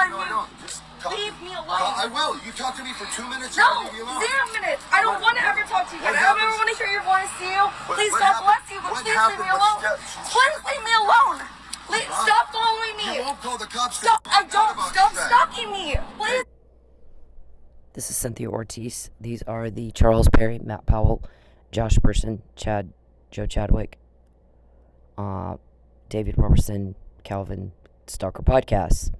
No, I don't. Just talk. Leave me alone. I will. You talk to me for 2 minutes. No, leave me alone. 0 minutes. I don't want to ever talk to you again. I don't ever want to hear your voice to you. Please, God bless you, but please leave me alone. Please leave me alone. Please stop following me. You won't call the cops. Stop. I don't. Stop stalking me. Please. This is Cynthia Ortiz. These are the Charles Perry, Matt Powell, Josh Burson, Joe Chadwick, David Robertson, Calvin Stalker podcasts.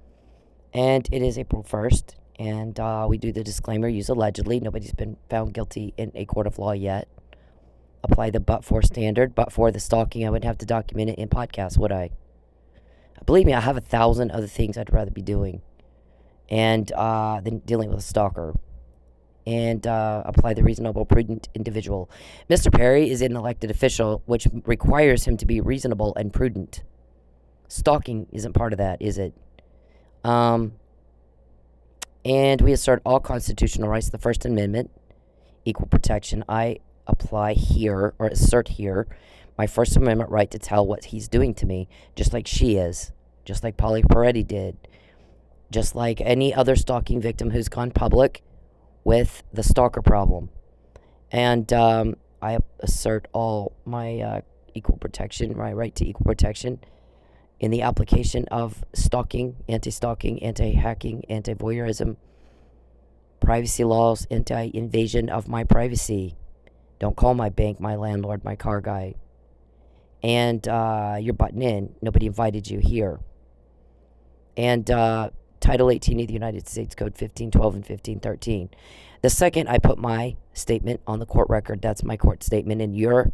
And it is April 1st, and we do the disclaimer, use allegedly. Nobody's been found guilty in a court of law yet. Apply the but-for standard. But for the stalking, I wouldn't have to document it in podcasts, would I? Believe me, I have 1,000 other things I'd rather be doing and than dealing with a stalker. And apply the reasonable, prudent individual. Mr. Perry is an elected official, which requires him to be reasonable and prudent. Stalking isn't part of that, is it? And we assert all constitutional rights, the First Amendment, equal protection. I apply here, or assert here, my First Amendment right to tell what he's doing to me, just like she is, just like Polly Peretti did, just like any other stalking victim who's gone public with the stalker problem. And I assert all my equal protection, my right to equal protection in the application of stalking, anti-stalking, anti-hacking, anti-voyeurism, privacy laws, anti-invasion of my privacy. Don't call my bank, my landlord, my car guy. And you're butting in. Nobody invited you here. And Title 18 of the United States Code 1512 and 1513. The second I put my statement on the court record, that's my court statement, and your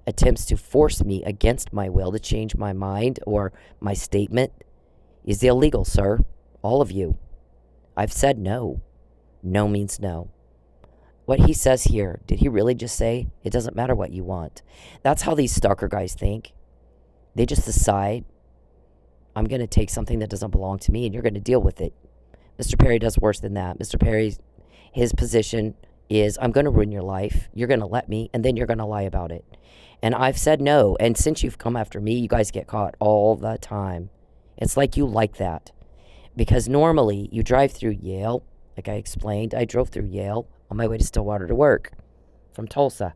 attempts to force me against my will to change my mind or my statement is illegal, sir. All of you. I've said no. No means no. What he says here, did he really just say, it doesn't matter what you want? That's how these stalker guys think. They just decide, I'm going to take something that doesn't belong to me and you're going to deal with it. Mr. Perry does worse than that. Mr. Perry's, his position is, I'm going to ruin your life. You're going to let me, and then you're going to lie about it. And I've said no. And since you've come after me, you guys get caught all the time. It's like you like that. Because normally you drive through Yale, like I explained. I drove through Yale on my way to Stillwater to work from Tulsa.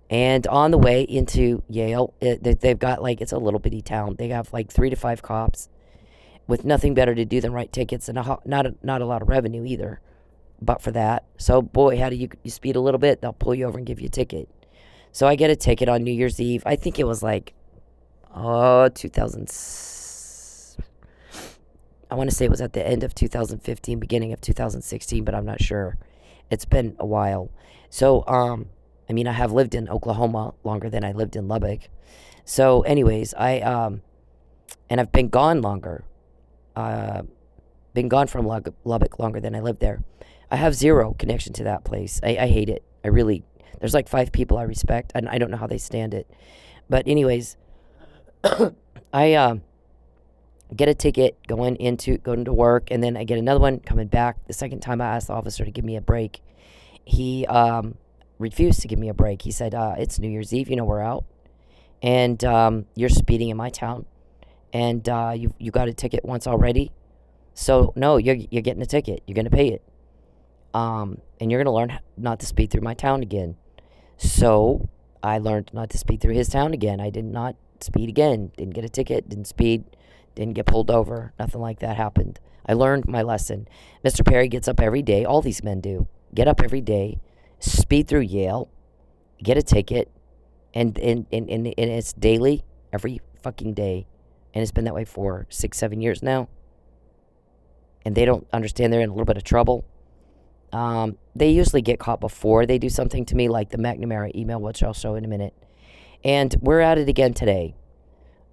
And on the way into Yale, they've got like, it's a little bitty town. They have like 3 to 5 cops with nothing better to do than write tickets and not a lot of revenue either. But for that. So, boy, how do you speed a little bit? They'll pull you over and give you a ticket. So I get a ticket on New Year's Eve. I think it was like, 2000. I want to say it was at the end of 2015, beginning of 2016, but I'm not sure. It's been a while. So, I mean, I have lived in Oklahoma longer than I lived in Lubbock. So, anyways, and I've been gone longer. Been gone from Lubbock longer than I lived there. I have zero connection to that place. I hate it. I really, there's like 5 people I respect, and I don't know how they stand it. But anyways, I get a ticket going to work, and then I get another one coming back. The second time I asked the officer to give me a break, he refused to give me a break. He said, it's New Year's Eve, we're out, and you're speeding in my town, and you got a ticket once already, so no, you're getting a ticket. You're going to pay it. And you're going to learn not to speed through my town again. So I learned not to speed through his town again. I did not speed again. Didn't get a ticket. Didn't speed. Didn't get pulled over. Nothing like that happened. I learned my lesson. Mr. Perry gets up every day. All these men do. Get up every day. Speed through Yale. Get a ticket. And it's daily. Every fucking day. And it's been that way for 6-7 years now. And they don't understand they're in a little bit of trouble. They usually get caught before they do something to me, like the McNamara email, which I'll show in a minute. And we're at it again today.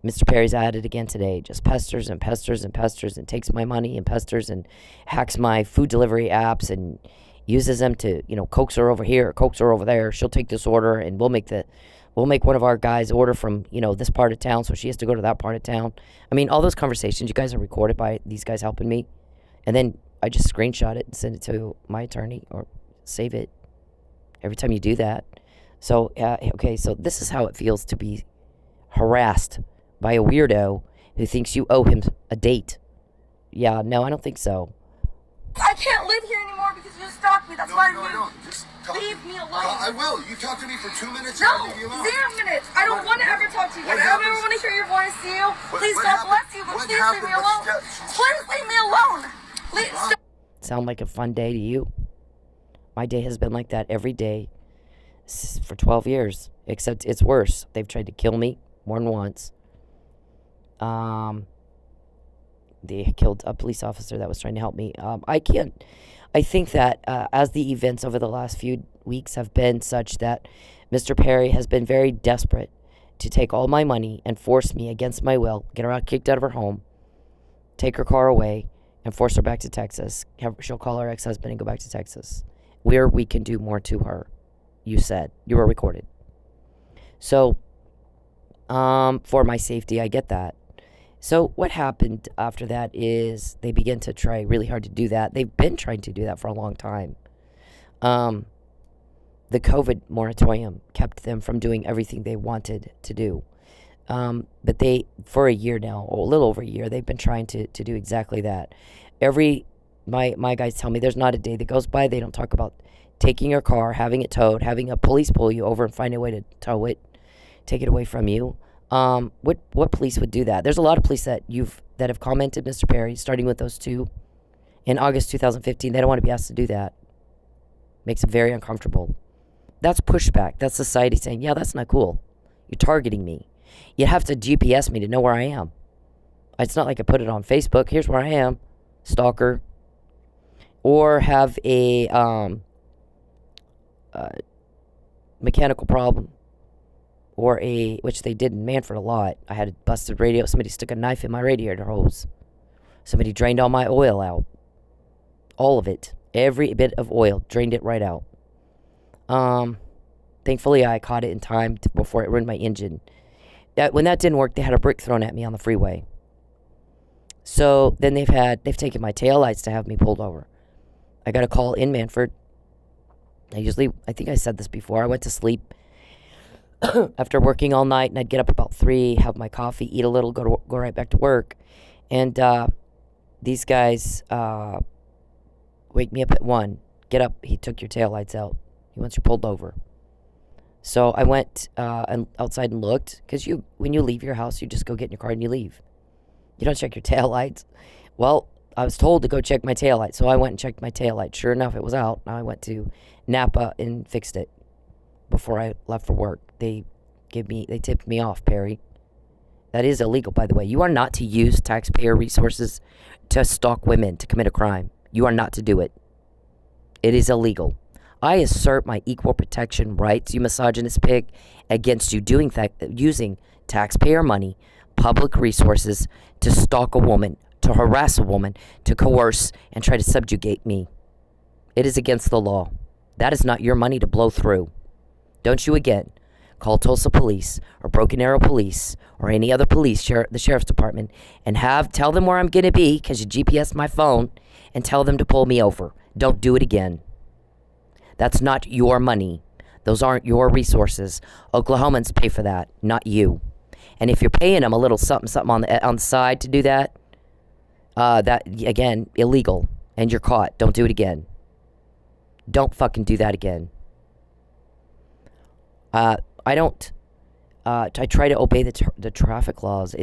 Mr. Perry's at it again today. Just pesters and pesters and pesters and takes my money and pesters and hacks my food delivery apps and uses them to, coax her over here, coax her over there. She'll take this order and we'll make one of our guys order from, this part of town, so she has to go to that part of town. I mean, all those conversations, you guys are recorded by these guys helping me. And then I just screenshot it and send it to my attorney or save it every time you do that. So, okay, so this is how it feels to be harassed by a weirdo who thinks you owe him a date. Yeah, no, I don't think so. I can't live here anymore because you stalked me. That's why I don't. Just talk. leave me alone. I will. You talk to me for 2 minutes. No, I'll leave you alone. 0 minutes. I don't want to ever talk to you. I What don't ever happens- want to hear your voice, you. Please, what God happened- bless you, but what please leave happened- me what alone. steps- Please leave me alone. Please stop. Sound like a fun day to you? My day has been like that every day for 12 years, except it's worse. They've tried to kill me more than once. They killed a police officer that was trying to help me. I think that as the events over the last few weeks have been such that Mr. Perry has been very desperate to take all my money and force me against my will, get her kicked out of her home, take her car away, and force her back to Texas. She'll call her ex-husband and go back to Texas, where we can do more to her. You said. You were recorded. So, for my safety, I get that. So what happened after that is they began to try really hard to do that. They've been trying to do that for a long time. The COVID moratorium kept them from doing everything they wanted to do. But they, for a year now, or a little over a year, they've been trying to do exactly that. My guys tell me there's not a day that goes by they don't talk about taking your car, having it towed, having a police pull you over and find a way to tow it, take it away from you. What police would do that? There's a lot of police that have commented, Mr. Perry, starting with those two in August 2015. They don't want to be asked to do that. Makes them very uncomfortable. That's pushback. That's society saying, yeah, that's not cool. You're targeting me. You have to GPS me to know where I am. It's not like I put it on Facebook. Here's where I am, stalker. Or have a mechanical problem. Or which they did in Manford a lot. I had a busted radio. Somebody stuck a knife in my radiator hose. Somebody drained all my oil out. All of it. Every bit of oil. Drained it right out. Thankfully, I caught it in time before it ruined my engine. When that didn't work, they had a brick thrown at me on the freeway. So then they've taken my taillights to have me pulled over. I got a call in Manford. I think I said this before. I went to sleep after working all night, and I'd get up about 3, have my coffee, eat a little, go right back to work. And these guys wake me up at 1. Get up. He took your taillights out. He wants you pulled over. So I went outside and looked, because when you leave your house, you just go get in your car and you leave. You don't check your taillights. Well, I was told to go check my taillight, so I went and checked my taillight. Sure enough, it was out. Now I went to Napa and fixed it before I left for work. They tipped me off, Perry. That is illegal, by the way. You are not to use taxpayer resources to stalk women, to commit a crime. You are not to do it. It is illegal. I assert my equal protection rights, you misogynist pig, against you using taxpayer money, public resources, to stalk a woman, to harass a woman, to coerce, and try to subjugate me. It is against the law. That is not your money to blow through. Don't you again call Tulsa Police or Broken Arrow Police or any other police, the Sheriff's Department, and tell them where I'm going to be, because you GPS my phone, and tell them to pull me over. Don't do it again. That's not your money. Those aren't your resources. Oklahomans pay for that, not you. And if you're paying them a little something on the side to do that, that, again, illegal. And you're caught. Don't do it again. Don't fucking do that again. I try to obey the traffic laws.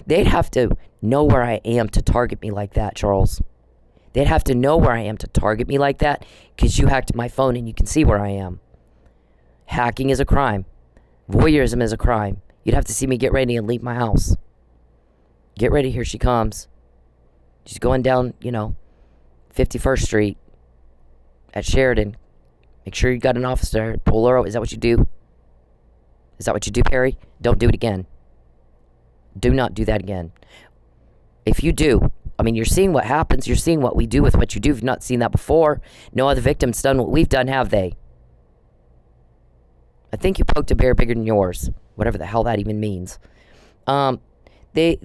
They'd have to know where I am to target me like that, Charles. They'd have to know where I am to target me like that, because you hacked my phone and you can see where I am. Hacking is a crime. Voyeurism is a crime. You'd have to see me get ready and leave my house. Get ready, here she comes. She's going down, 51st Street at Sheridan. Make sure you got an officer. Pull her over. Is that what you do? Is that what you do, Perry? Don't do it again. Do not do that again. If you do, you're seeing what happens. You're seeing what we do with what you do. You've not seen that before. No other victim's done what we've done, have they? I think you poked a bear bigger than yours. Whatever the hell that even means. I don't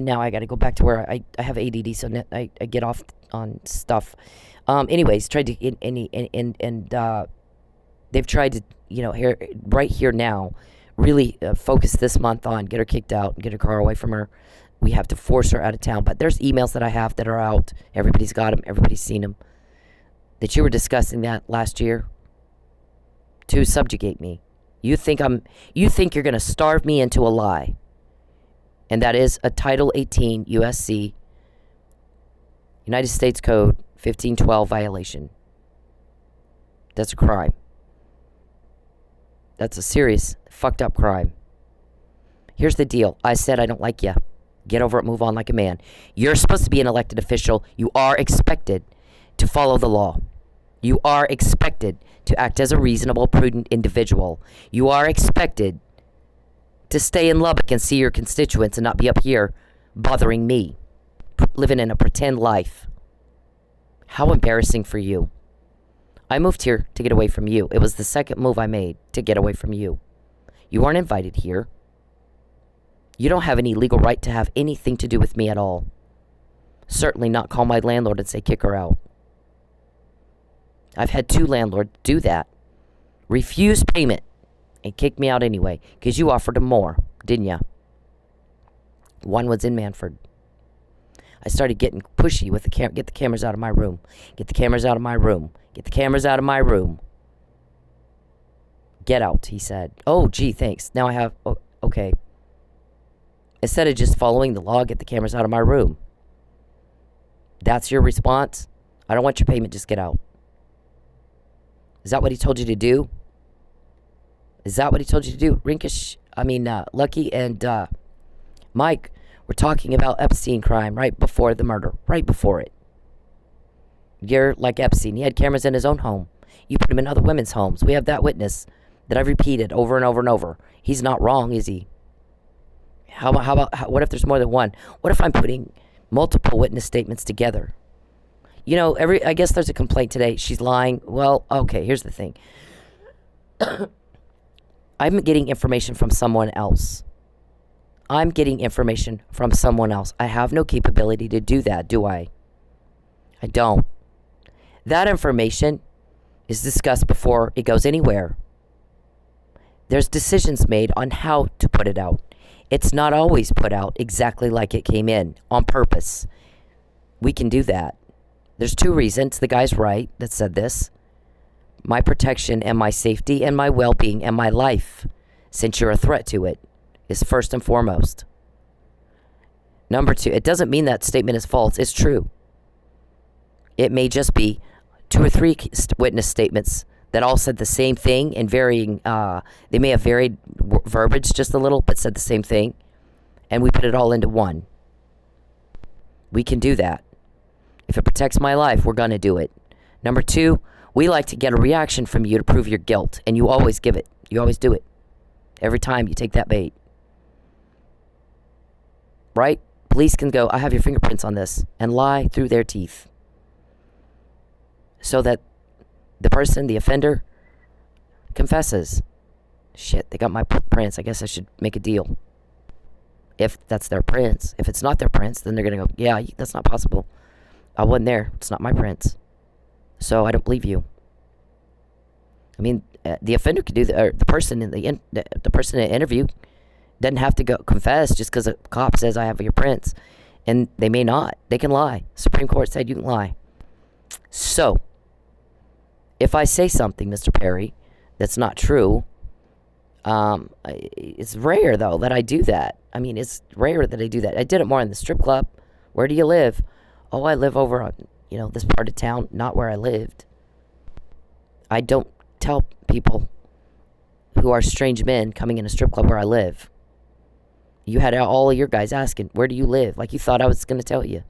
know. I got to go back to where I have ADD, so I get off on stuff. Anyways, tried to they've tried to right here now really focus this month on get her kicked out and get her car away from her. we have to force her out of town. But there's emails that I have that are out. Everybody's got them. Everybody's seen them. That you were discussing that last year to subjugate me. You think you're going to starve me into a lie. And that is a Title 18 USC United States Code 1512 violation. That's a crime. That's a serious, fucked up crime. Here's the deal. I said I don't like you. Get over it, move on like a man. You're supposed to be an elected official. You are expected to follow the law. You are expected to act as a reasonable, prudent individual. You are expected to stay in Lubbock and see your constituents and not be up here bothering me, living in a pretend life. How embarrassing for you. I moved here to get away from you. It was the second move I made to get away from you. You weren't invited here. You don't have any legal right to have anything to do with me at all. Certainly not call my landlord and say kick her out. I've had 2 landlords do that. Refuse payment and kick me out anyway because you offered them more, didn't you? One was in Manford. I started getting pushy with get the cameras out of my room. Get the cameras out of my room. Get the cameras out of my room. Get out, he said. Oh, gee, thanks. Now I have... Oh, okay. Instead of just following the law, get the cameras out of my room. That's your response? I don't want your payment, just get out. Is that what he told you to do? Is that what he told you to do? Lucky and Mike were talking about Epstein crime right before the murder. Right before it. You're like Epstein. He had cameras in his own home. You put him in other women's homes. We have that witness that I've repeated over and over and over. He's not wrong, is he? What if there's more than one? What if I'm putting multiple witness statements together? You know, I guess there's a complaint today. She's lying. Well, okay, here's the thing. I'm getting information from someone else. I have no capability to do that, do I? I don't. That information is discussed before it goes anywhere. There's decisions made on how to put it out. It's not always put out exactly like it came in, on purpose. We can do that. There's 2 reasons. The guy's right that said this. My protection and my safety and my well-being and my life, since you're a threat to it, is first and foremost. Number 2, it doesn't mean that statement is false. It's true. It may just be 2 or 3 witness statements that all said the same thing in varying, they may have varied verbiage just a little, but said the same thing. And we put it all into one. We can do that. If it protects my life, we're going to do it. Number 2, we like to get a reaction from you to prove your guilt. And you always give it. You always do it. Every time you take that bait. Right? Police can go, I have your fingerprints on this. And lie through their teeth. So that the person, the offender, confesses. Shit, they got my prints. I guess I should make a deal. If that's their prints. If it's not their prints, then they're going to go, yeah, that's not possible. I wasn't there. It's not my prints. So I don't believe you. I mean, the offender could do the person in the person in the interview doesn't have to go confess just because a cop says I have your prints. And they may not. They can lie. Supreme Court said you can lie. So, if I say something, Mr. Perry, that's not true, it's rare, though, that I do that. I mean, it's rare that I do that. I did it more in the strip club. Where do you live? Oh, I live over on, this part of town, not where I lived. I don't tell people who are strange men coming in a strip club where I live. You had all of your guys asking, where do you live? Like you thought I was going to tell you.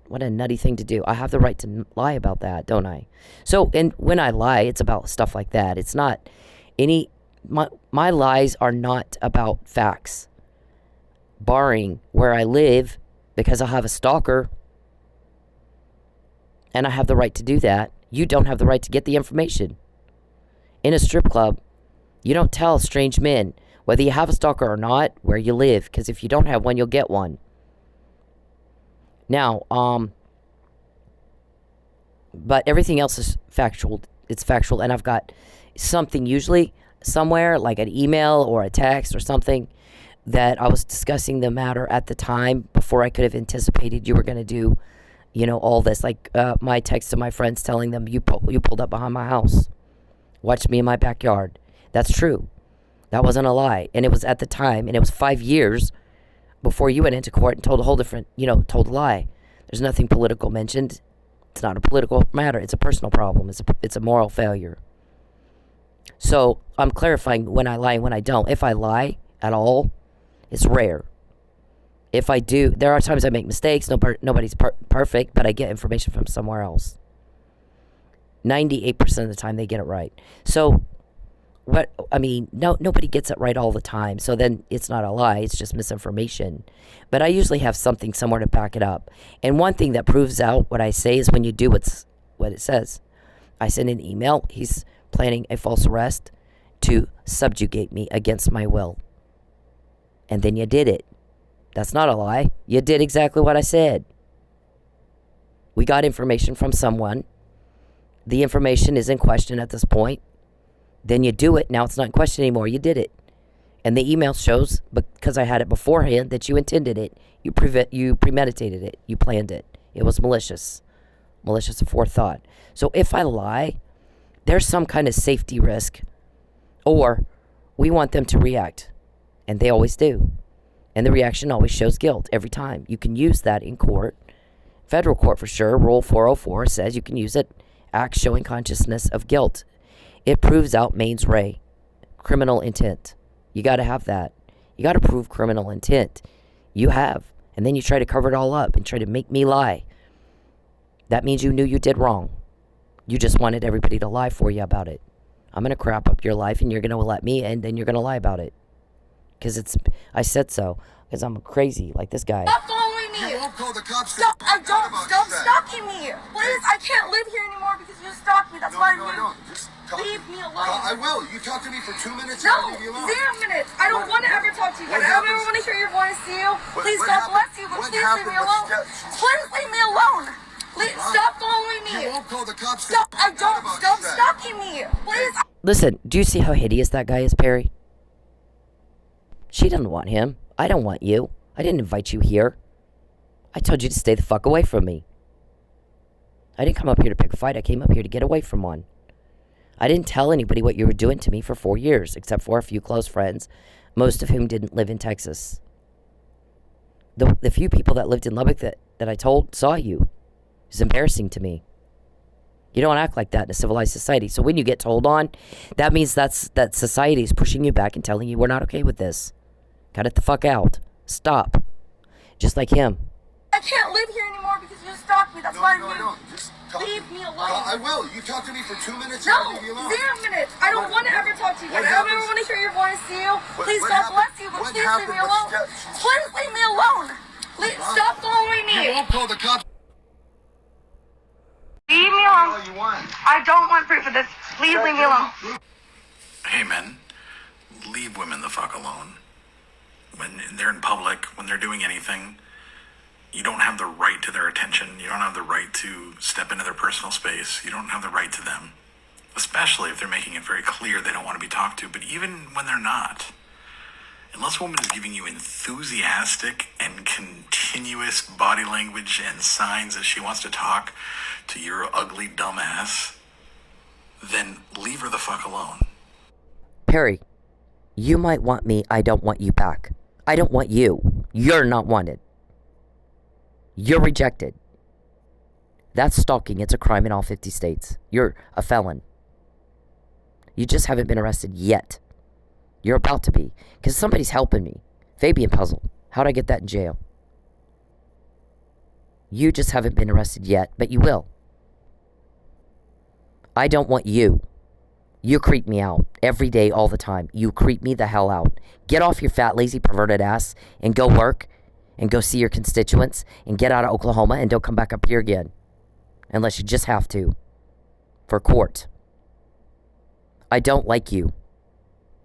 What a nutty thing to do. I have the right to lie about that, don't I? So, and when I lie, it's about stuff like that. It's not my lies are not about facts. Barring where I live, because I have a stalker, and I have the right to do that. You don't have the right to get the information. In a strip club, you don't tell strange men, whether you have a stalker or not, where you live, because if you don't have one, you'll get one. Now, but everything else is factual. It's factual, and I've got something usually somewhere, like an email or a text or something, that I was discussing the matter at the time before I could have anticipated you were going to do, all this. Like my text to my friends telling them, you pulled up behind my house. Watched me in my backyard. That's true. That wasn't a lie. And it was at the time, and it was 5 years before you went into court and told a whole different, told a lie. There's nothing political mentioned. It's not a political matter. It's a personal problem. It's a moral failure. So I'm clarifying when I lie and when I don't. If I lie at all, it's rare. If I do, there are times I make mistakes. Nobody's perfect, but I get information from somewhere else. 98% of the time they get it right. So nobody gets it right all the time. So then it's not a lie. It's just misinformation. But I usually have something somewhere to back it up. And one thing that proves out what I say is when you do what it says. I send an email. He's planning a false arrest to subjugate me against my will. And then you did it. That's not a lie. You did exactly what I said. We got information from someone. The information is in question at this point. Then you do it. Now it's not in question anymore. You did it. And the email shows, because I had it beforehand, that you intended it. You premeditated it. You planned it. It was malicious. Malicious aforethought. So if I lie, there's some kind of safety risk. Or we want them to react. And they always do. And the reaction always shows guilt every time. You can use that in court. Federal court for sure. Rule 404 says you can use it. Acts showing consciousness of guilt. It proves out mens rea, criminal intent. You got to have that. You got to prove criminal intent. You have. And then you try to cover it all up and try to make me lie. That means you knew you did wrong. You just wanted everybody to lie for you about it. I'm going to crap up your life and you're going to let me, and then you're going to lie about it. Because I said so. Because I'm crazy like this guy. Stop following me. You won't call the cops. Stop stalking me. Please, I can't live here anymore because you stalked me. That's why No. Just leave me alone. I will. You talk to me for 2 minutes. No, I'll leave you alone. 0 minutes. I don't want to ever talk to you again. I don't ever want to hear your voice, you. Please, God bless you, but please leave me alone. Please leave me alone. Stop following me. You won't call the cops. Stop stalking me. Please. Listen, do you see how hideous that guy is, Perry? She doesn't want him. I don't want you. I didn't invite you here. I told you to stay the fuck away from me. I didn't come up here to pick a fight. I came up here to get away from one. I didn't tell anybody what you were doing to me for 4 years, except for a few close friends, most of whom didn't live in Texas. The few people that lived in Lubbock that I told saw you. It's embarrassing to me. You don't act like that in a civilized society. So when you get told on, that means that society is pushing you back and telling you we're not okay with this. Cut it the fuck out. Stop. Just like him. I can't live here anymore because you stalked me. That's why No. Just leave me alone. I will. You talk to me for 2 minutes. No, I'll leave you alone. 0 minutes. I don't want to ever talk to you again. I don't ever want to hear your voice, you. Please, God bless you, but please leave me alone. Please leave me alone. Stop following me. You won't call the cops. Leave me alone. I don't want proof of this. Please leave me alone. Hey, men, leave women the fuck alone. When they're in public, when they're doing anything, you don't have the right to their attention. You don't have the right to step into their personal space. You don't have the right to them, especially if they're making it very clear they don't want to be talked to. But even when they're not, unless a woman is giving you enthusiastic and continuous body language and signs that she wants to talk to your ugly dumbass, then leave her the fuck alone. Perry, you might want me. I don't want you back. I don't want you. You're not wanted. You're rejected. That's stalking. It's a crime in all 50 states. You're a felon. You just haven't been arrested yet. You're about to be. Because somebody's helping me. Fabian puzzle. How'd I get that in jail? You just haven't been arrested yet, but you will. I don't want you. You creep me out every day, all the time. You creep me the hell out. Get off your fat, lazy, perverted ass and go work and go see your constituents and get out of Oklahoma and don't come back up here again. Unless you just have to. For court. I don't like you.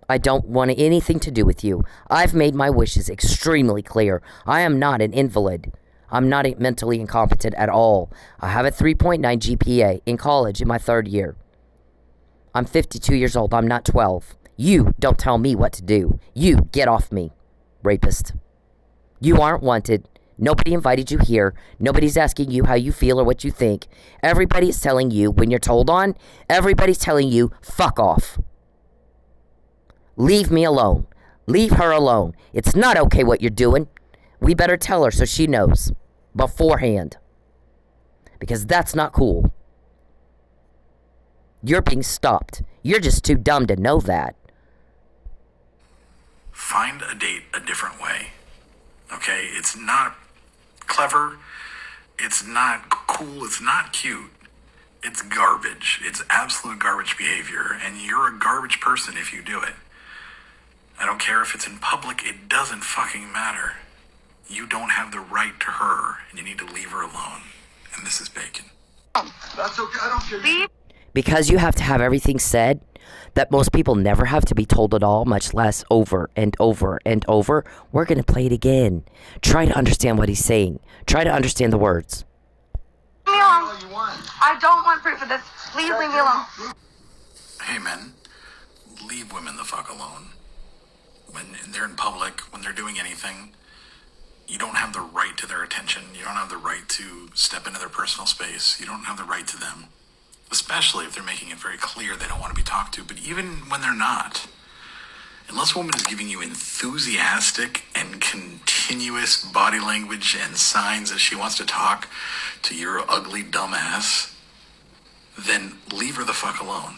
I don't want anything to do with you. I've made my wishes extremely clear. I am not an invalid. I'm not mentally incompetent at all. I have a 3.9 GPA in college in my 3rd year. I'm 52 years old. I'm not 12. You don't tell me what to do. You get off me. rapist. You aren't wanted. Nobody invited you here. Nobody's asking you how you feel or what you think. Everybody's telling you when you're told on, everybody's telling you, fuck off. Leave me alone. Leave her alone. It's not okay what you're doing. We better tell her so she knows beforehand. Because that's not cool. You're being stopped. You're just too dumb to know that. Find a date a different way. Okay? It's not clever. It's not cool. It's not cute. It's garbage. It's absolute garbage behavior. And you're a garbage person if you do it. I don't care if it's in public. It doesn't fucking matter. You don't have the right to her. And you need to leave her alone. And this is bacon. That's okay. I don't care. Because you have to have everything said that most people never have to be told at all, much less over and over and over, we're going to play it again. Try to understand what he's saying. Try to understand the words. Leave me alone. I don't want proof of this. Please leave me alone. Hey, men. Leave women the fuck alone. When they're in public, when they're doing anything, you don't have the right to their attention. You don't have the right to step into their personal space. You don't have the right to them. Especially if they're making it very clear they don't want to be talked to. But even when they're not, unless a woman is giving you enthusiastic and continuous body language and signs that she wants to talk to your ugly dumb ass, then leave her the fuck alone.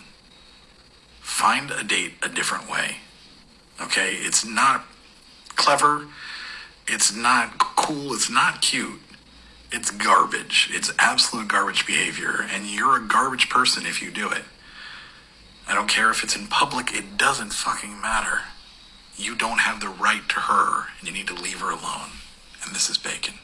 Find a date a different way. Okay? It's not clever. It's not cool. It's not cute. It's garbage. It's absolute garbage behavior. And you're a garbage person if you do it. I don't care if it's in public. It doesn't fucking matter. You don't have the right to her. And you need to leave her alone. And this is bacon.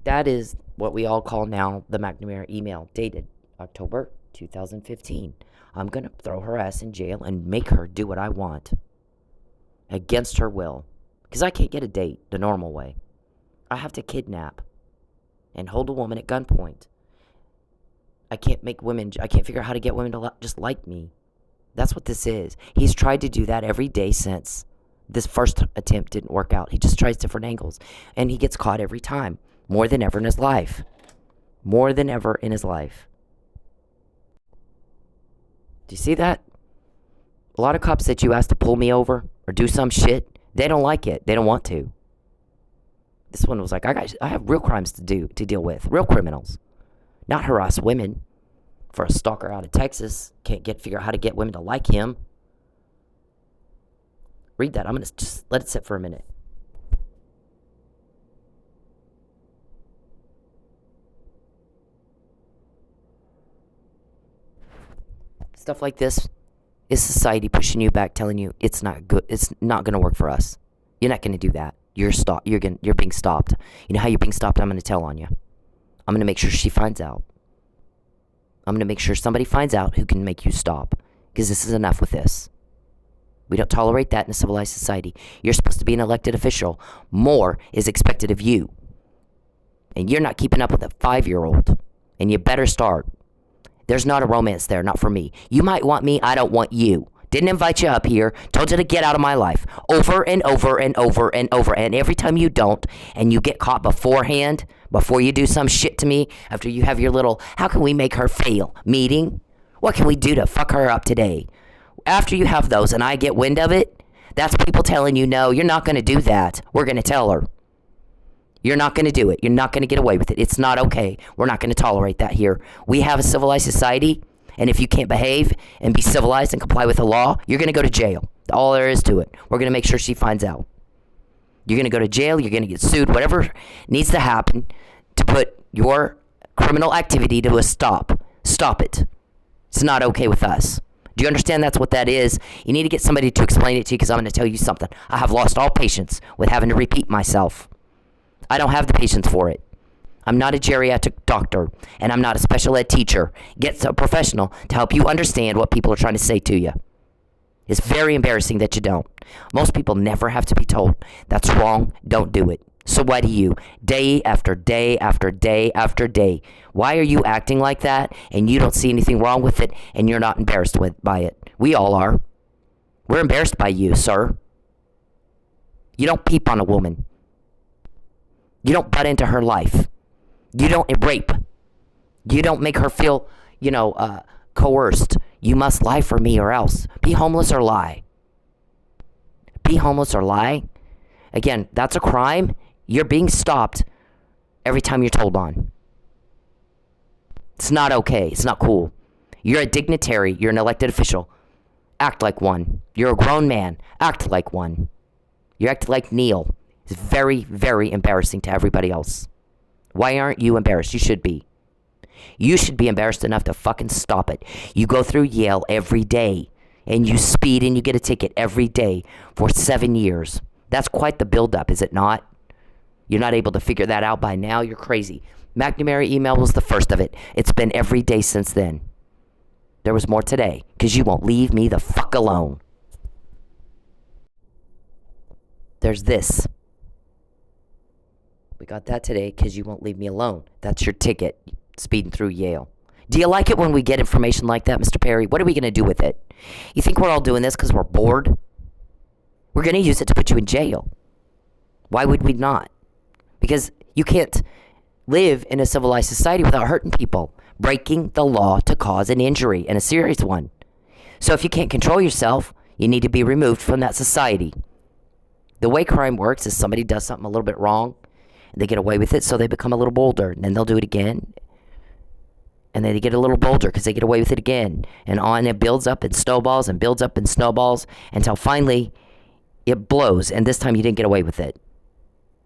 That is what we all call now the McNamara email, dated October 2015. I'm going to throw her ass in jail and make her do what I want. Against her will. Because I can't get a date the normal way. I have to kidnap and hold a woman at gunpoint. I can't figure out how to get women to just like me. That's what this is. He's tried to do that every day since this first attempt didn't work out. He just tries different angles. And he gets caught every time. More than ever in his life. More than ever in his life. Do you see that? A lot of cops that you ask to pull me over or do some shit, they don't like it. They don't want to. This one was like, I have real crimes to deal with. Real criminals. Not harass women. For a stalker out of Texas. Can't figure out how to get women to like him. Read that. I'm going to just let it sit for a minute. Stuff like this is society pushing you back, telling you it's not good. It's not going to work for us. You're not going to do that. You're being stopped. You know how you're being stopped? I'm going to tell on you. I'm going to make sure she finds out. I'm going to make sure somebody finds out who can make you stop. Because this is enough with this. We don't tolerate that in a civilized society. You're supposed to be an elected official. More is expected of you. And you're not keeping up with a 5-year-old. And you better start. There's not a romance there, not for me. You might want me, I don't want you. Didn't invite you up here, told you to get out of my life. Over and over and over and over. And every time you don't, and you get caught beforehand, before you do some shit to me, after you have your little, how can we make her fail meeting? What can we do to fuck her up today? After you have those and I get wind of it, that's people telling you, no, you're not going to do that. We're going to tell her. You're not going to do it. You're not going to get away with it. It's not okay. We're not going to tolerate that here. We have a civilized society, and if you can't behave and be civilized and comply with the law, you're going to go to jail. All there is to it. We're going to make sure she finds out. You're going to go to jail. You're going to get sued. Whatever needs to happen to put your criminal activity to a stop. Stop it. It's not okay with us. Do you understand that's what that is? You need to get somebody to explain it to you, because I'm going to tell you something. I have lost all patience with having to repeat myself. I don't have the patience for it. I'm not a geriatric doctor, and I'm not a special ed teacher. Get a professional to help you understand what people are trying to say to you. It's very embarrassing that you don't. Most people never have to be told, that's wrong, don't do it. So why do you? Day after day after day after day. Why are you acting like that, and you don't see anything wrong with it, and you're not embarrassed by it? We all are. We're embarrassed by you, sir. You don't peep on a woman. You don't butt into her life. You don't rape. You don't make her feel, coerced. You must lie for me or else. Be homeless or lie. Be homeless or lie. Again, that's a crime. You're being stopped every time you're told on. It's not okay. It's not cool. You're a dignitary. You're an elected official. Act like one. You're a grown man. Act like one. You act like Neil. It's very, very embarrassing to everybody else. Why aren't you embarrassed? You should be. You should be embarrassed enough to fucking stop it. You go through Yale every day, and you speed and you get a ticket every day for 7 years. That's quite the buildup, is it not? You're not able to figure that out by now? You're crazy. McNamara email was the first of it. It's been every day since then. There was more today, because you won't leave me the fuck alone. There's this. We got that today because you won't leave me alone. That's your ticket, speeding through Yale. Do you like it when we get information like that, Mr. Perry? What are we going to do with it? You think we're all doing this because we're bored? We're going to use it to put you in jail. Why would we not? Because you can't live in a civilized society without hurting people, breaking the law to cause an injury, and a serious one. So if you can't control yourself, you need to be removed from that society. The way crime works is somebody does something a little bit wrong, and they get away with it, so they become a little bolder, and then they'll do it again, and then they get a little bolder because they get away with it again, and on it builds up and snowballs and builds up and snowballs until finally it blows, and this time you didn't get away with it.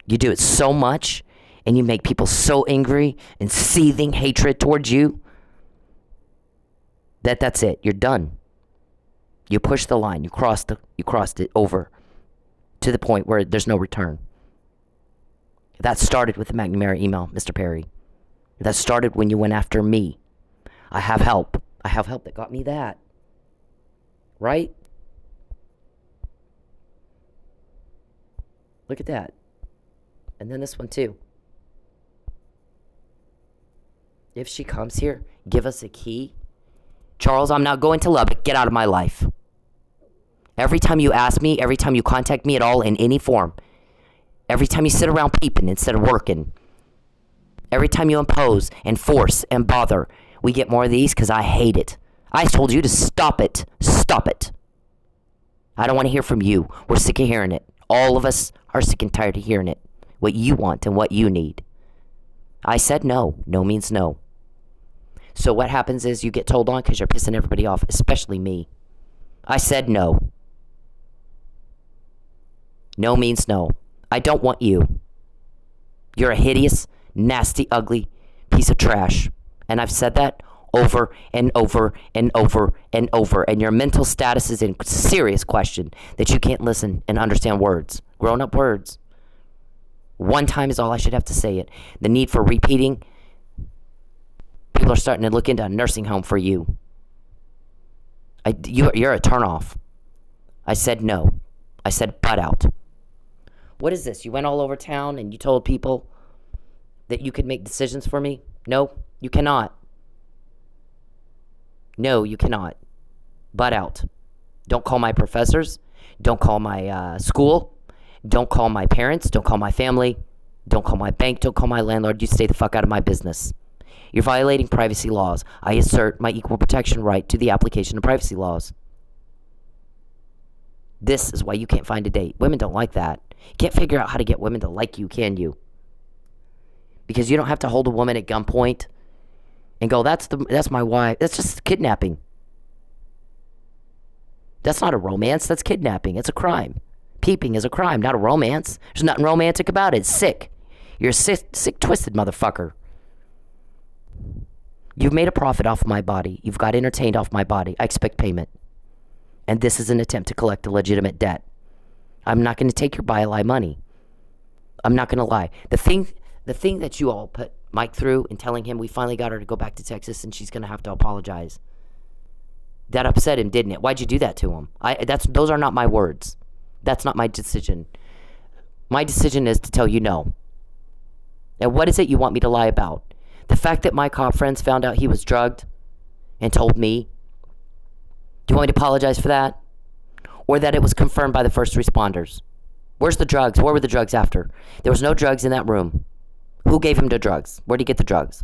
You do it so much, and you make people so angry and seething hatred towards you that's it. You're done. You pushed the line. You crossed it over to the point where there's no return. That started with the McNamara email, Mr. Perry. That started when you went after me. I have help. I have help that got me that. Right? Look at that. And then this one too. If she comes here, give us a key. Charles, I'm not going to Lubbock. Get out of my life. Every time you ask me, every time you contact me at all in any form, every time you sit around peeping instead of working, every time you impose and force and bother, we get more of these because I hate it. I told you to stop it. Stop it. I don't want to hear from you. We're sick of hearing it. All of us are sick and tired of hearing it. What you want and what you need. I said no. No means no. So what happens is you get told on because you're pissing everybody off, especially me. I said no. No means no. I don't want you. You're a hideous, nasty, ugly piece of trash. And I've said that over and over and over and over. And your mental status is in serious question that you can't listen and understand words. Grown-up words. One time is all I should have to say it. The need for repeating. People are starting to look into a nursing home for you. You're a turnoff. I said no. I said butt out. What is this? You went all over town and you told people that you could make decisions for me? No, you cannot. No, you cannot. Butt out. Don't call my professors. Don't call my school. Don't call my parents. Don't call my family. Don't call my bank. Don't call my landlord. You stay the fuck out of my business. You're violating privacy laws. I assert my equal protection right to the application of privacy laws. This is why you can't find a date. Women don't like that. You can't figure out how to get women to like you, can you? Because you don't have to hold a woman at gunpoint and go, that's my wife. That's just kidnapping. That's not a romance. That's kidnapping. It's a crime. Peeping is a crime, not a romance. There's nothing romantic about it. It's sick. You're a sick, twisted motherfucker. You've made a profit off my body. You've got entertained off my body. I expect payment. And this is an attempt to collect a legitimate debt. I'm not going to take your buy-a-lie money. I'm not going to lie. The thing that you all put Mike through in telling him we finally got her to go back to Texas and she's going to have to apologize. That upset him, didn't it? Why'd you do that to him? Those are not my words. That's not my decision. My decision is to tell you no. Now, what is it you want me to lie about? The fact that my cop friends found out he was drugged and told me? Do you want me to apologize for that? or that it was confirmed by the first responders. Where's the drugs? Where were the drugs after? There was no drugs in that room. Who gave him the drugs? Where'd he get the drugs?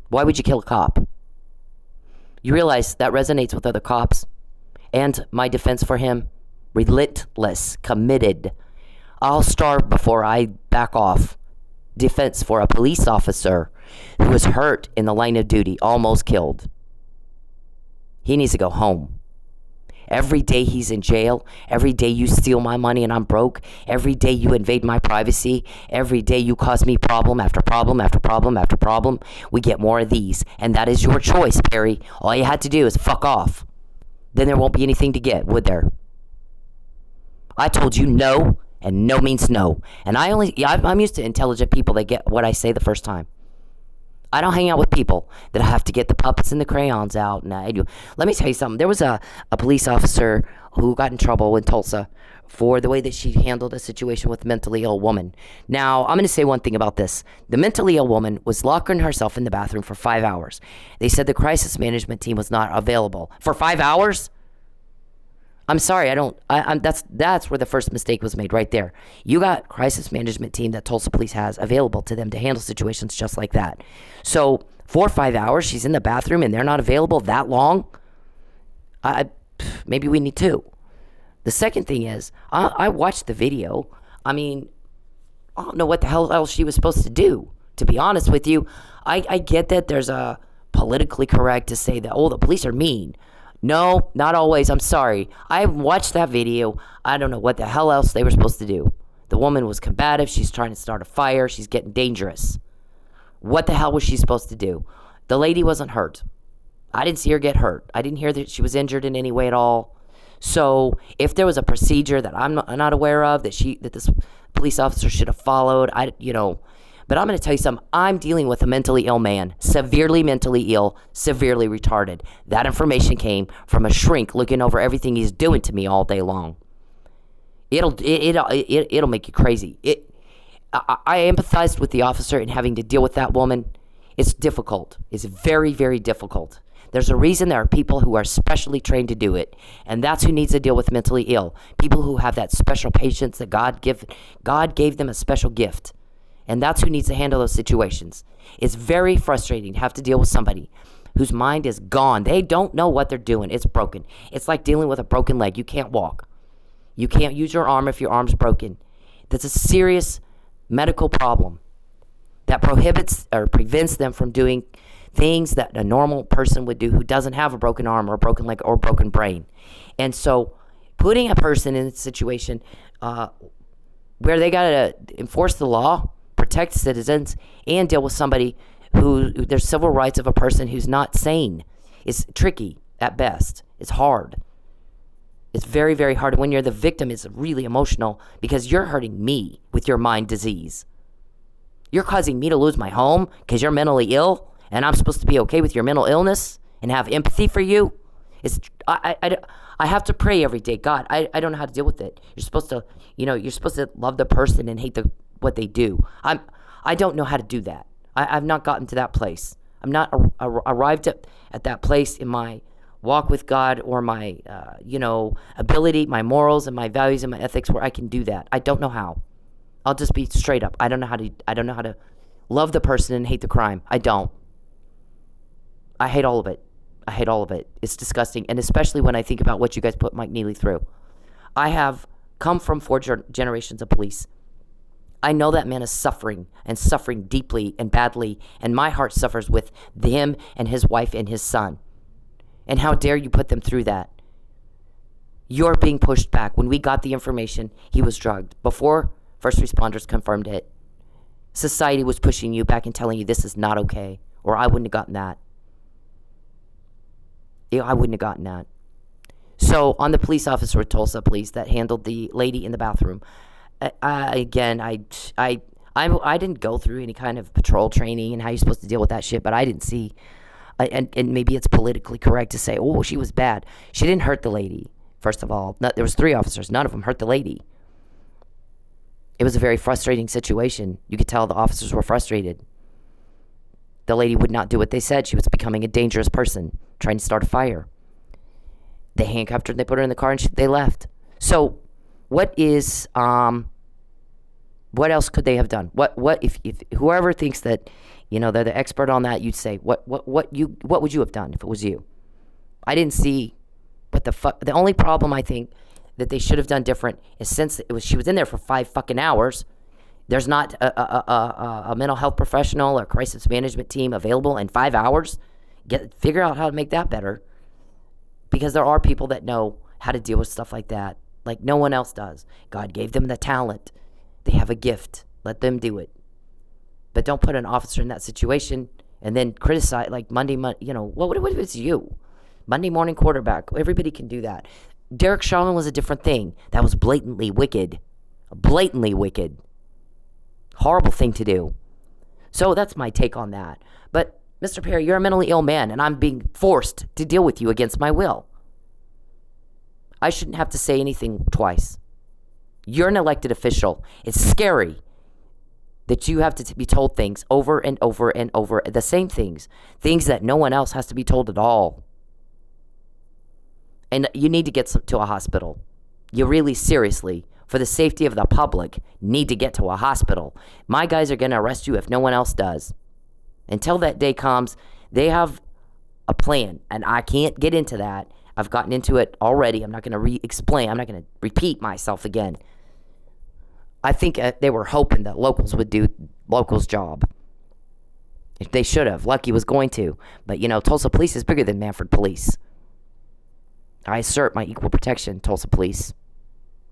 Why would you kill a cop? You realize that resonates with other cops. And my defense for him, relentless, committed. I'll starve before I back off. Defense for a police officer who was hurt in the line of duty, almost killed. He needs to go home. Every day he's in jail, every day you steal my money and I'm broke, every day you invade my privacy, every day you cause me problem after problem after problem after problem, we get more of these. And that is your choice, Perry. All you had to do is fuck off. Then there won't be anything to get, would there? I told you no, and no means no. And I'm used to intelligent people that get what I say the first time. I don't hang out with people that have to get the puppets and the crayons out. And let me tell you something. There was a police officer who got in trouble in Tulsa for the way that she handled a situation with a mentally ill woman. Now, I'm going to say one thing about this. The mentally ill woman was locking herself in the bathroom for 5 hours. They said the crisis management team was not available. For 5 hours? I'm sorry, that's where the first mistake was made right there. You got crisis management team that Tulsa Police has available to them to handle situations just like that. So 4 or 5 hours, she's in the bathroom and they're not available that long? Maybe we need 2. The second thing is, I watched the video. I mean, I don't know what the hell else she was supposed to do, to be honest with you. I get that there's a politically correct to say that, the police are mean. No, not always. I'm sorry. I watched that video. I don't know what the hell else they were supposed to do. The woman was combative. She's trying to start a fire. She's getting dangerous. What the hell was she supposed to do? The lady wasn't hurt. I didn't see her get hurt. I didn't hear that she was injured in any way at all. So if there was a procedure that I'm not aware of that this police officer should have followed, But I'm going to tell you something. I'm dealing with a mentally ill man, severely mentally ill, severely retarded. That information came from a shrink looking over everything he's doing to me all day long. It'll make you crazy. I empathized with the officer in having to deal with that woman. It's difficult. It's very, very difficult. There's a reason there are people who are specially trained to do it, and that's who needs to deal with mentally ill. People who have that special patience that God gave them a special gift. And that's who needs to handle those situations. It's very frustrating to have to deal with somebody whose mind is gone. They don't know what they're doing. It's broken. It's like dealing with a broken leg. You can't walk. You can't use your arm if your arm's broken. That's a serious medical problem that prohibits or prevents them from doing things that a normal person would do who doesn't have a broken arm or a broken leg or a broken brain. And so putting a person in a situation where they got to enforce the law, protect citizens, and deal with somebody who there's civil rights of a person who's not sane. It's tricky at best. It's hard. It's very, very hard. When you're the victim, it's really emotional because you're hurting me with your mind disease. You're causing me to lose my home because you're mentally ill, and I'm supposed to be okay with your mental illness and have empathy for you. I have to pray every day. God, I don't know how to deal with it. You're supposed to love the person and hate what they do. I don't know how to do that. I've not gotten to that place. I'm not arrived at that place in my walk with God or my ability, my morals and my values and my ethics where I can do that. I don't know how. I'll just be straight up. I don't know how to love the person and hate the crime. I don't. I hate all of it. It's disgusting. And especially when I think about what you guys put Mike Neely through. I have come from 4 generations of police. I know that man is suffering and suffering deeply and badly, and my heart suffers with him and his wife and his son. And how dare you put them through that? You're being pushed back. When we got the information, he was drugged. Before first responders confirmed it, society was pushing you back and telling you this is not okay, or I wouldn't have gotten that. I wouldn't have gotten that. So on the police officer with Tulsa Police that handled the lady in the bathroom, I didn't go through any kind of patrol training and how you're supposed to deal with that shit, but I didn't see, and maybe it's politically correct to say, oh, she was bad. She didn't hurt the lady, first of all. There was 3 officers. None of them hurt the lady. It was a very frustrating situation. You could tell the officers were frustrated. The lady would not do what they said. She was becoming a dangerous person, trying to start a fire. They handcuffed her and they put her in the car and they left. So what else could they have done? What if whoever thinks that, they're the expert on that, you'd say, what would you have done if it was you? I didn't see what the fuck. The only problem I think that they should have done different is since she was in there for 5 fucking hours, there's not a mental health professional or crisis management team available in 5 hours. Figure out how to make that better, because there are people that know how to deal with stuff like that, like no one else does. God gave them the talent. They have a gift. Let them do it. But don't put an officer in that situation and then criticize, like what if it's you? Monday morning quarterback. Everybody can do that. Derek Chauvin was a different thing. That was blatantly wicked. Blatantly wicked. Horrible thing to do. So that's my take on that. But, Mr. Perry, you're a mentally ill man, and I'm being forced to deal with you against my will. I shouldn't have to say anything twice. You're an elected official. It's scary that you have to be told things over and over and over, the same things that no one else has to be told at all. And you need to get to a hospital. You really, seriously, for the safety of the public, need to get to a hospital. My guys are going to arrest you if no one else does. Until that day comes, they have a plan, and I can't get into that. I've gotten into it already. I'm not going to re-explain. I'm not going to repeat myself again. I think they were hoping that locals would do locals' job. They should have. Lucky was going to. But, Tulsa Police is bigger than Manford Police. I assert my equal protection, Tulsa Police.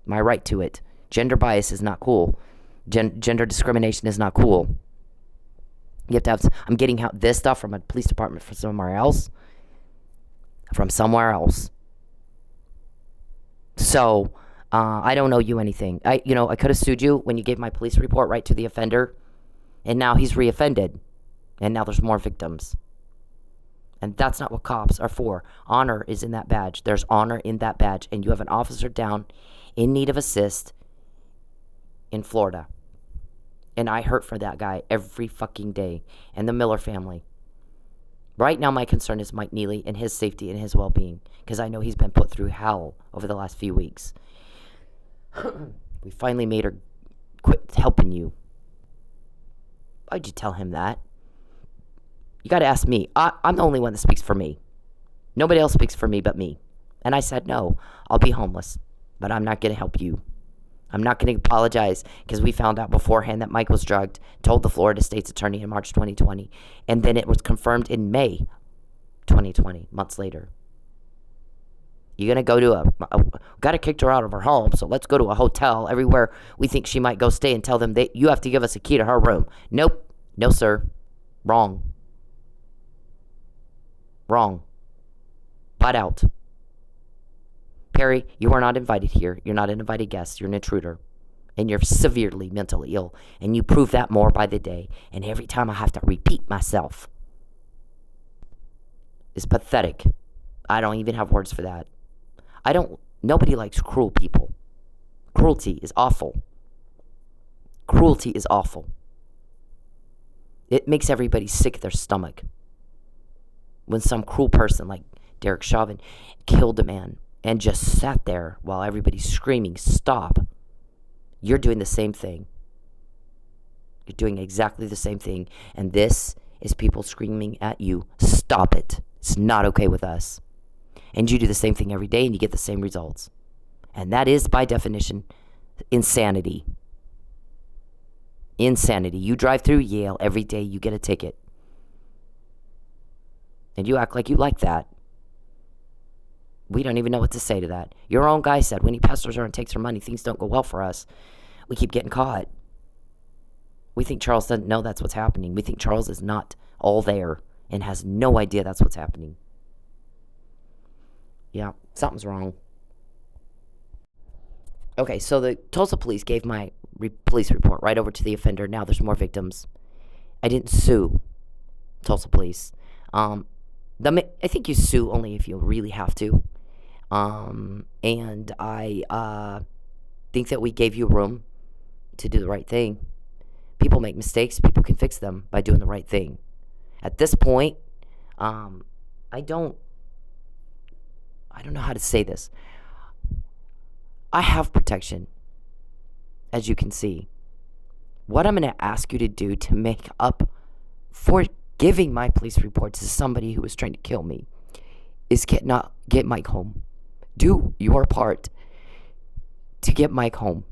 My right to it. Gender bias is not cool. Gender discrimination is not cool. You have to have... I'm getting out this stuff from a police department from somewhere else. So, I don't owe you anything. I could have sued you when you gave my police report right to the offender. And now he's reoffended. And now there's more victims. And that's not what cops are for. Honor is in that badge. There's honor in that badge. And you have an officer down in need of assist in Florida. And I hurt for that guy every fucking day. And the Miller family. Right now my concern is Mike Neely and his safety and his well-being. Because I know he's been put through hell over the last few weeks. We finally made her quit helping you. Why'd you tell him that? You got to ask me. I'm the only one that speaks for me. Nobody else speaks for me but me. And I said, no, I'll be homeless. But I'm not going to help you. I'm not going to apologize because we found out beforehand that Mike was drugged, told the Florida State's attorney in March 2020, and then it was confirmed in May 2020, months later. You're going to go to got to kick her out of her home, so let's go to a hotel everywhere we think she might go stay and tell them you have to give us a key to her room. Nope. No, sir. Wrong. Butt out. Perry, you are not invited here. You're not an invited guest. You're an intruder. And you're severely mentally ill. And you prove that more by the day. And every time I have to repeat myself. It's pathetic. I don't even have words for that. Nobody likes cruel people. Cruelty is awful. It makes everybody sick at their stomach. When some cruel person like Derek Chauvin killed a man and just sat there while everybody's screaming, stop. You're doing the same thing. You're doing exactly the same thing. And this is people screaming at you, stop it. It's not okay with us. And you do the same thing every day and you get the same results. And that is, by definition, insanity. Insanity. You drive through Yale every day, you get a ticket. And you act like you like that. We don't even know what to say to that. Your own guy said, when he pesters her and takes her money, things don't go well for us. We keep getting caught. We think Charles doesn't know that's what's happening. We think Charles is not all there and has no idea that's what's happening. Yeah, something's wrong. Okay, so the Tulsa police gave my police report right over to the offender. Now there's more victims. I didn't sue Tulsa police. I think you sue only if you really have to. And I think that we gave you room to do the right thing. People make mistakes. People can fix them by doing the right thing. At this point, I don't I don't know how to say this. I have protection, as you can see. What I'm going to ask you to do to make up for giving my police report to somebody who was trying to kill me is get Mike home. Do your part to get Mike home.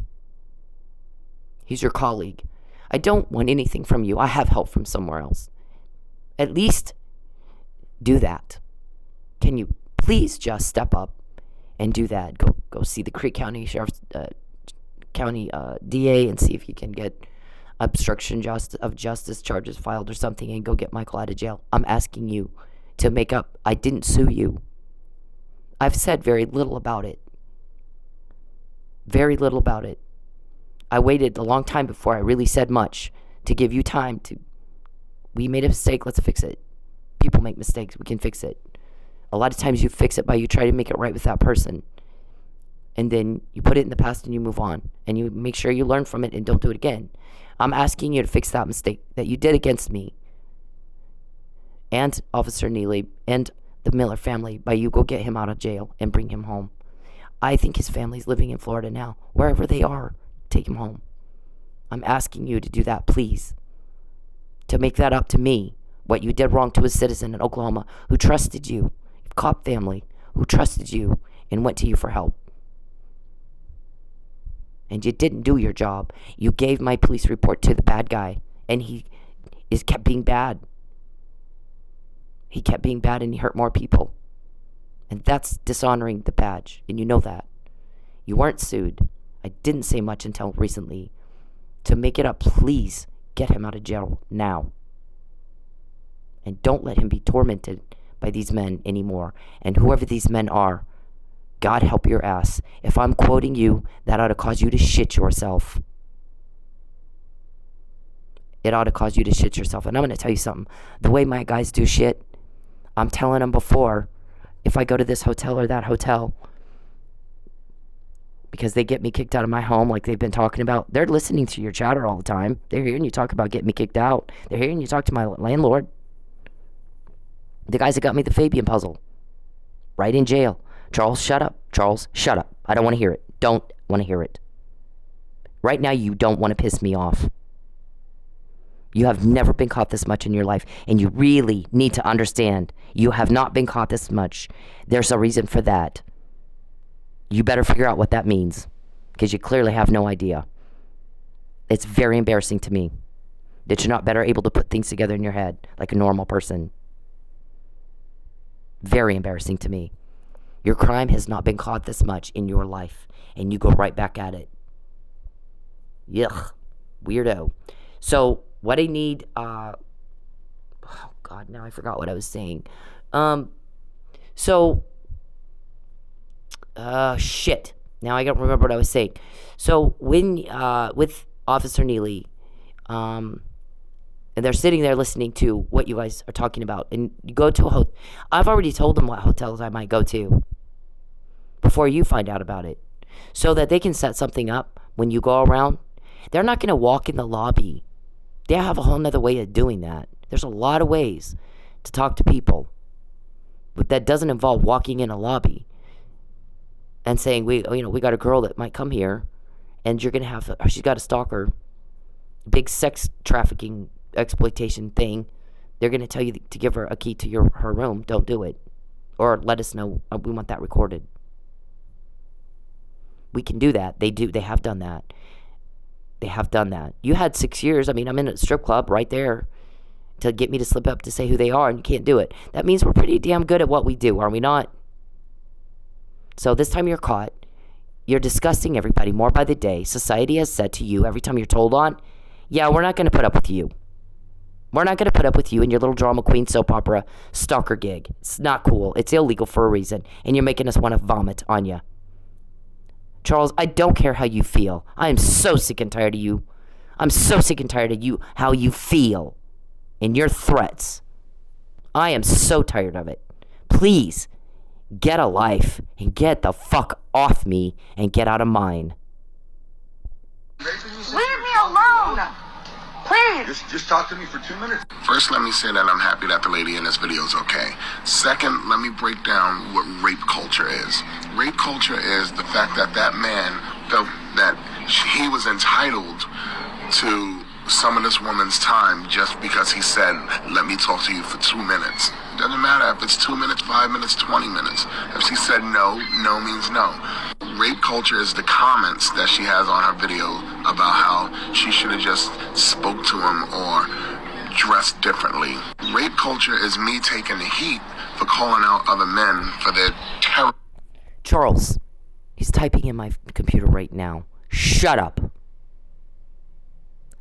He's your colleague. I don't want anything from you. I have help from somewhere else. At least do that. Can you please just step up and do that? Go see the Creek County Sheriff's County DA and see if you can get obstruction of justice charges filed or something, and go get Michael out of jail. I'm asking you to make up. I didn't sue you. I've said very little about it. Very little about it. I waited a long time before I really said much to give you time to. We made a mistake, let's fix it. People make mistakes, we can fix it. A lot of times you fix it by you try to make it right with that person. And then you put it in the past and you move on. And you make sure you learn from it and don't do it again. I'm asking you to fix that mistake that you did against me and Officer Neely and the Miller family by you go get him out of jail and bring him home. I think his family's living in Florida now. Wherever they are, take him home. I'm asking you to do that, please. To make that up to me, what you did wrong to a citizen in Oklahoma who trusted you, cop family who trusted you and went to you for help. And you didn't do your job. You gave my police report to the bad guy, and he kept being bad. He kept being bad, and he hurt more people. And that's dishonoring the badge, and you know that. You weren't sued. I didn't say much until recently. To make it up, please get him out of jail now. And don't let him be tormented by these men anymore. And whoever these men are, God help your ass. If I'm quoting you, that ought to cause you to shit yourself. It ought to cause you to shit yourself. And I'm going to tell you something. The way my guys do shit, I'm telling them before, if I go to this hotel or that hotel, because they get me kicked out of my home like they've been talking about, they're listening to your chatter all the time. They're hearing you talk about getting me kicked out. They're hearing you talk to my landlord. The guys that got me the Fabian puzzle. Right in jail. Charles, shut up. Charles, shut up. I don't want to hear it. Don't want to hear it. Right now, you don't want to piss me off. You have never been caught this much in your life, and you really need to understand you have not been caught this much. There's a reason for that. You better figure out what that means, because you clearly have no idea. It's very embarrassing to me that you're not better able to put things together in your head like a normal person. Very embarrassing to me. Your crime has not been caught this much in your life, and you go right back at it. Yuck. Weirdo. So, what I need, oh God, now I forgot what I was saying. Shit. Now I don't remember what I was saying. So, when, with Officer Neely, and they're sitting there listening to what you guys are talking about, and you go to a hotel. I've already told them what hotels I might go to before you find out about it, so that they can set something up when you go around. They're not going to walk in the lobby. They have a whole nother way of doing that. There's a lot of ways to talk to people, but that doesn't involve walking in a lobby and saying, we got a girl that might come here, and you're going to have, she's got a stalker, big sex trafficking exploitation thing. They're going to tell you to give her a key to her room. Don't do it. Or let us know. We want that recorded. We can do that. They have done that. They have done that. You had 6 years. I mean, I'm in a strip club right there to get me to slip up to say who they are, and you can't do it. That means we're pretty damn good at what we do, are we not? So this time you're caught. You're disgusting everybody more by the day. Society has said to you every time you're told on, yeah, we're not going to put up with you. We're not going to put up with you and your little drama queen soap opera stalker gig. It's not cool. It's illegal for a reason, and you're making us want to vomit on you. Charles, I don't care how you feel. I am so sick and tired of you. I'm so sick and tired of you, how you feel and your threats. I am so tired of it. Please, get a life and get the fuck off me and get out of mine. Leave me alone! Please! Please. Just talk to me for 2 minutes. First, let me say that I'm happy that the lady in this video is okay. Second, let me break down what rape culture is. Rape culture is the fact that that man felt that he was entitled to some of this woman's time just because he said, let me talk to you for 2 minutes. Doesn't matter if it's 2 minutes, 5 minutes, 20 minutes. If she said no, no means no. Rape culture is the comments that she has on her video about how she should have just spoke to him or dressed differently. Rape culture is me taking the heat for calling out other men for their terror. Charles, he's typing in my computer right now. Shut up.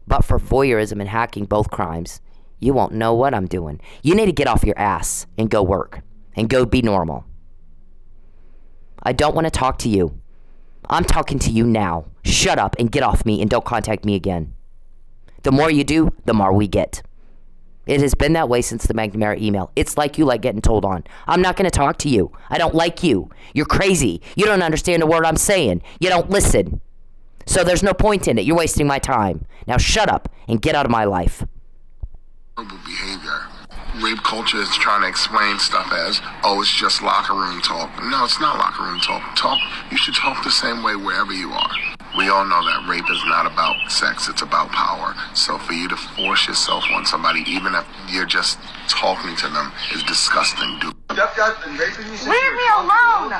But for voyeurism and hacking, both crimes, you won't know what I'm doing. You need to get off your ass and go work. And go be normal. I don't want to talk to you. I'm talking to you now. Shut up and get off me and don't contact me again. The more you do, the more we get. It has been that way since the McNamara email. It's like you like getting told on. I'm not going to talk to you. I don't like you. You're crazy. You don't understand a word I'm saying. You don't listen. So there's no point in it. You're wasting my time. Now shut up and get out of my life. Behavior. Rape culture is trying to explain stuff as, oh, it's just locker room talk. No, it's not locker room talk. You should talk the same way wherever you are. We all know that rape is not about sex, it's about power. So for you to force yourself on somebody, even if you're just talking to them, is disgusting, dude. Stepdad's been raping me since Leave me alone.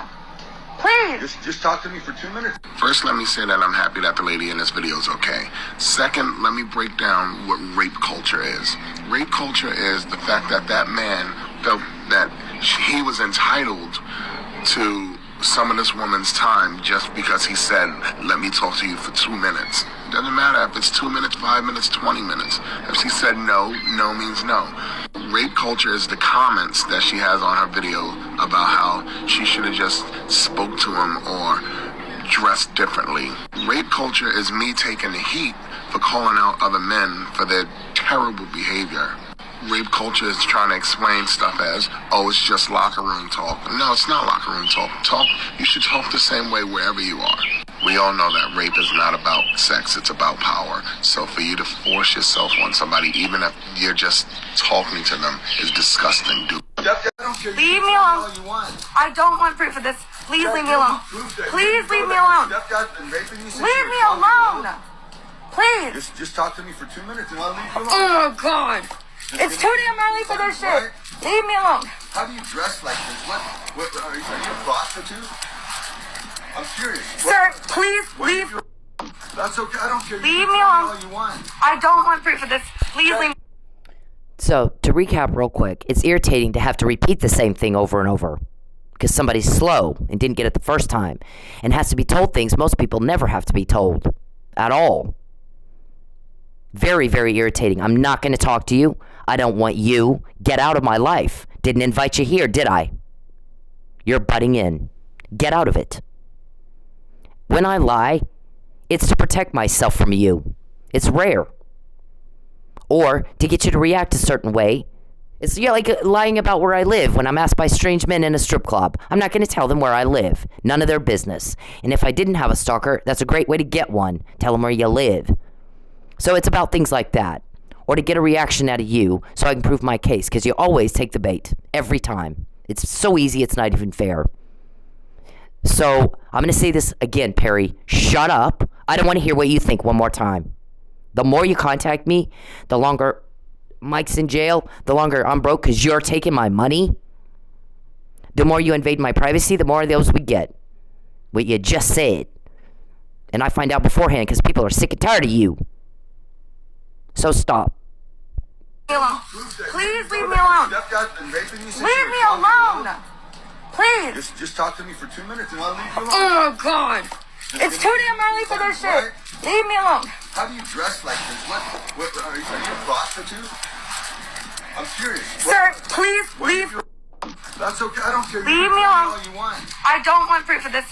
Please. Just talk to me for 2 minutes. First, let me say that I'm happy that the lady in this video is okay. Second, let me break down what rape culture is. Rape culture is the fact that that man felt that he was entitled to some of this woman's time just because he said, let me talk to you for 2 minutes. Doesn't matter if it's 2 minutes, 5 minutes, 20 minutes. If she said no, no means no. Rape culture is the comments that she has on her video about how she should have just spoke to him or dressed differently. Rape culture is me taking the heat for calling out other men for their terrible behavior. Rape culture is trying to explain stuff as, oh, it's just locker room talk. No, it's not locker room talk. You should talk the same way wherever you are. We all know that rape is not about sex, it's about power. So for you to force yourself on somebody, even if you're just talking to them, is disgusting, dude. Leave me alone. I don't want proof of this. Please leave me alone. Please leave me alone. Leave me alone. Please. Just talk to me for 2 minutes and I'll leave you alone. Oh, God. It's too damn early for this shit. Leave me alone. How do you dress like this? What are you a prostitute? I'm curious. Sir, please leave. That's okay. I don't care. Leave me alone. You want. I don't want proof of this. Please leave me. So, to recap real quick, it's irritating to have to repeat the same thing over and over. Because somebody's slow and didn't get it the first time. And has to be told things most people never have to be told. At all. Very, very irritating. I'm not going to talk to you. I don't want you. Get out of my life. Didn't invite you here, did I? You're butting in. Get out of it. When I lie, it's to protect myself from you. It's rare. Or to get you to react a certain way. It's like lying about where I live when I'm asked by strange men in a strip club. I'm not going to tell them where I live. None of their business. And if I didn't have a stalker, that's a great way to get one. Tell them where you live. So it's about things like that. Or to get a reaction out of you so I can prove my case. Because you always take the bait. Every time. It's so easy, it's not even fair. So, I'm going to say this again, Perry. Shut up. I don't want to hear what you think one more time. The more you contact me, the longer Mike's in jail, the longer I'm broke because you're taking my money. The more you invade my privacy, the more of those we get. What you just said. And I find out beforehand because people are sick and tired of you. So stop. Please leave me alone. Leave me alone. Please. Just talk to me for 2 minutes and I'll leave you alone. Oh, God. It's too damn early for this shit. Leave me alone. How do you dress like this? What are you a prostitute? I'm curious. Sir, please leave. That's okay. I don't care. Leave me alone. All you want. I don't want proof of this.